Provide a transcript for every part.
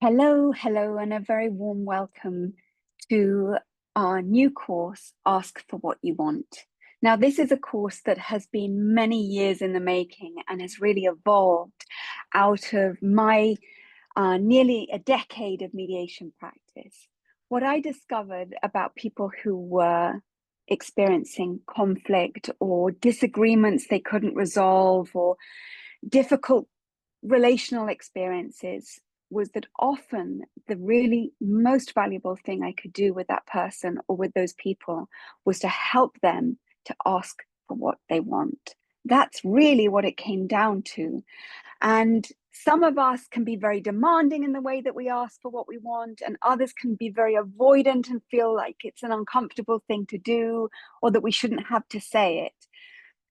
Hello, hello, and a very warm welcome to our new course, Ask for What You Want. Now, this is a course that has been many years in the making and has really evolved out of my nearly a decade of mediation practice. What I discovered about people who were experiencing conflict or disagreements they couldn't resolve or difficult relational experiences was that often the really most valuable thing I could do with that person or with those people was to help them to ask for what they want. That's really what it came down to. And some of us can be very demanding in the way that we ask for what we want, and others can be very avoidant and feel like it's an uncomfortable thing to do or that we shouldn't have to say it.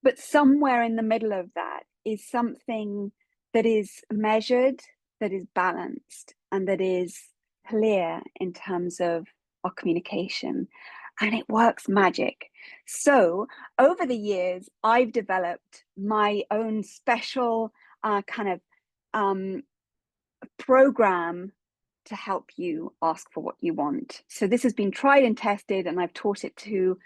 But somewhere in the middle of that is something that is measured, that is balanced, and that is clear in terms of our communication. And it works magic. So over the years, I've developed my own special kind of program to help you ask for what you want. So this has been tried and tested, and I've taught it to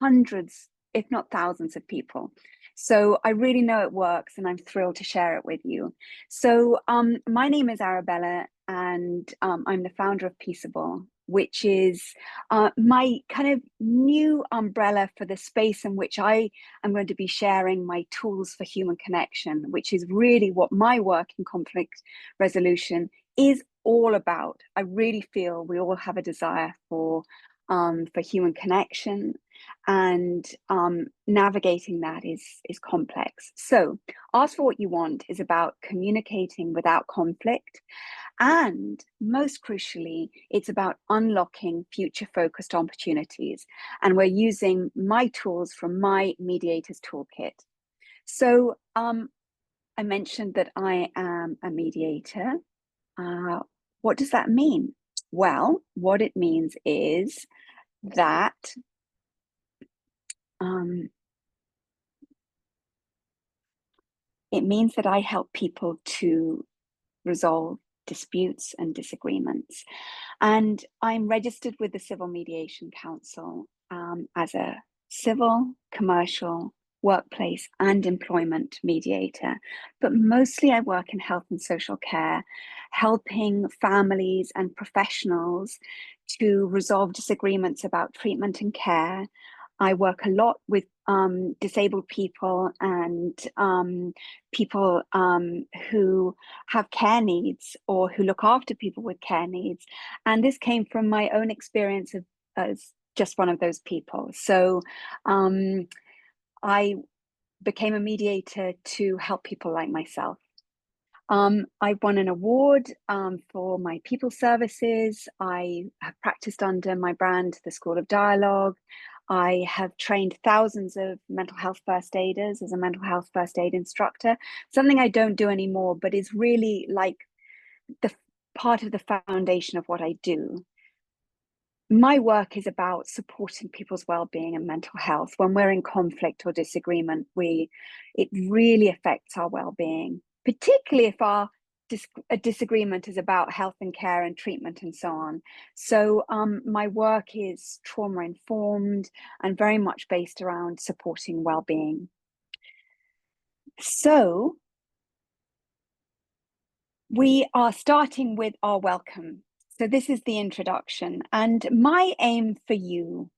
hundreds, if not thousands of people. So I really know it works, and I'm thrilled to share it with you. So my name is Arabella, and I'm the founder of Peaceable, which is my kind of new umbrella for the space in which I am going to be sharing my tools for human connection, which is really what my work in conflict resolution is all about. I really feel we all have a desire for human connection, and navigating that is complex. So Ask for What You Want is about communicating without conflict, and most crucially, it's about unlocking future focused opportunities, and we're using my tools from my mediators toolkit. So I mentioned that I am a mediator. What does that mean? Well, what it means is that it means that I help people to resolve disputes and disagreements. And I'm registered with the Civil Mediation Council as a civil, commercial, workplace, and employment mediator. But mostly I work in health and social care, helping families and professionals to resolve disagreements about treatment and care. I work a lot with disabled people and people who have care needs or who look after people with care needs. And this came from my own experience as just one of those people. So I became a mediator to help people like myself. I won an award for my people services. I have practiced under my brand, the School of Dialogue. I have trained thousands of mental health first aiders as a mental health first aid instructor, something I don't do anymore, but is really like the part of the foundation of what I do. My work is about supporting people's well-being and mental health. When we're in conflict or disagreement, it really affects our well-being, particularly if a disagreement is about health and care and treatment and so on. So my work is trauma informed and very much based around supporting well-being. So we are starting with our welcome. So this is the introduction, and my aim for you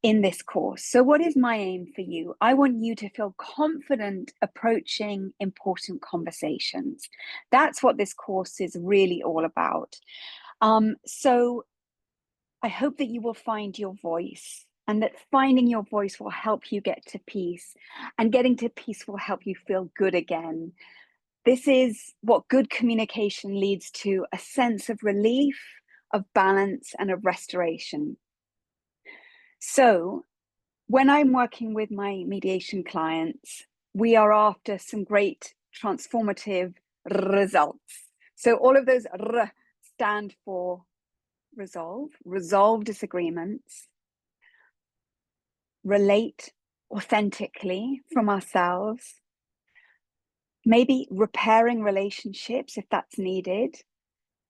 in this course. So what is my aim for you? I want you to feel confident approaching important conversations. That's what this course is really all about. So I hope that you will find your voice, and that finding your voice will help you get to peace, and getting to peace will help you feel good again. This is what good communication leads to: a sense of relief, of balance, and of restoration. So when I'm working with my mediation clients, we are after some great transformative results. So all of those R stand for resolve disagreements, relate authentically from ourselves, maybe repairing relationships if that's needed,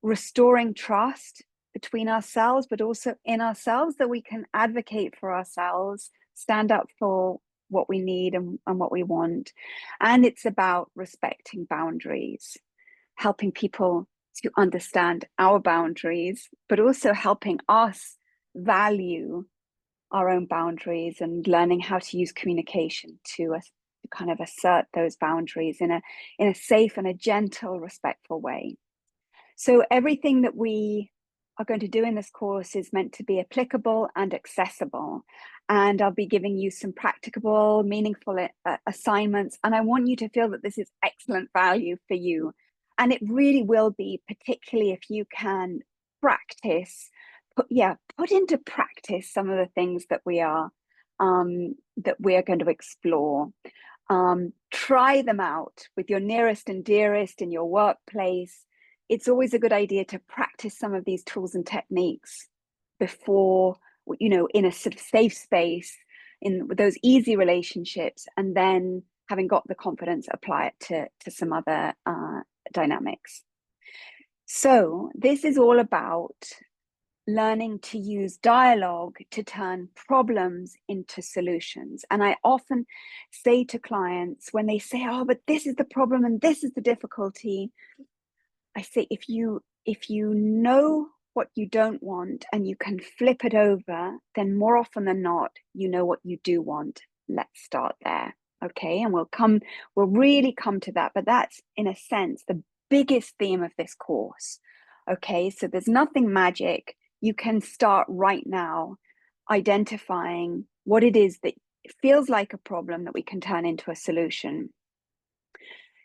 restoring trust between ourselves, but also in ourselves, that we can advocate for ourselves, stand up for what we need and what we want. And it's about respecting boundaries, helping people to understand our boundaries, but also helping us value our own boundaries and learning how to use communication to kind of assert those boundaries in a safe and a gentle, respectful way. So everything that we are going to do in this course is meant to be applicable and accessible. And I'll be giving you some practicable, meaningful assignments. And I want you to feel that this is excellent value for you. And it really will be, particularly if you can practice, put into practice some of the things that we are going to explore. Try them out with your nearest and dearest in your workplace. It's always a good idea to practice some of these tools and techniques before, in a sort of safe space, in those easy relationships, and then having got the confidence, apply it to some other dynamics. So this is all about learning to use dialogue to turn problems into solutions. And I often say to clients when they say, oh, but this is the problem and this is the difficulty, I say, if you know what you don't want and you can flip it over, then more often than not, you know what you do want. Let's start there. Okay. And we'll really come to that. But that's, in a sense, the biggest theme of this course. Okay. So there's nothing magic. You can start right now identifying what it is that feels like a problem that we can turn into a solution.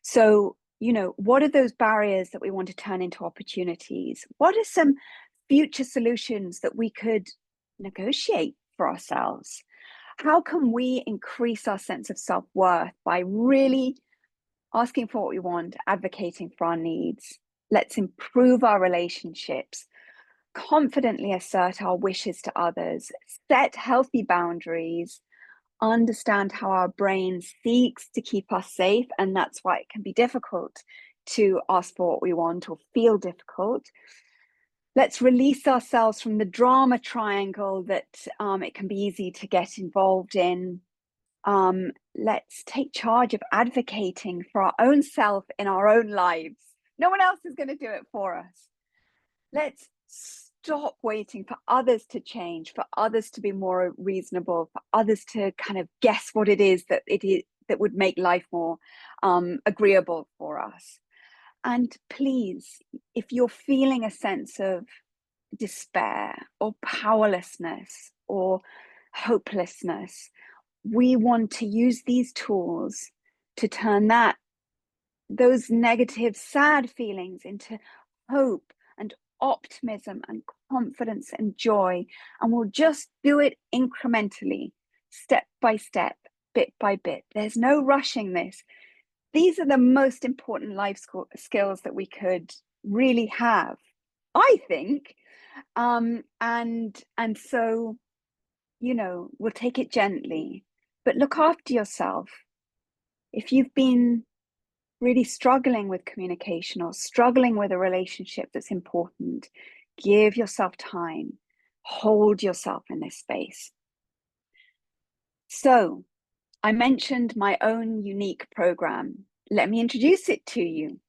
So, what are those barriers that we want to turn into opportunities? What are some future solutions that we could negotiate for ourselves? How can we increase our sense of self-worth by really asking for what we want, advocating for our needs? Let's improve our relationships, confidently assert our wishes to others, set healthy boundaries, understand how our brain seeks to keep us safe, and that's why it can be difficult to ask for what we want or feel difficult. Let's release ourselves from the drama triangle that it can be easy to get involved in. Let's take charge of advocating for our own self in our own lives. No one else is going to do it for us. Let's stop waiting for others to change, for others to be more reasonable, for others to kind of guess what it is that would make life more agreeable for us. And please, if you're feeling a sense of despair or powerlessness or hopelessness, we want to use these tools to turn those negative, sad feelings into hope and optimism and confidence and joy. And we'll just do it incrementally, step by step, bit by bit. There's no rushing this. These are the most important life skills that we could really have, I think. And so, we'll take it gently, but look after yourself. If you've been really struggling with communication or struggling with a relationship that's important, give yourself time, hold yourself in this space. So I mentioned my own unique program. Let me introduce it to you.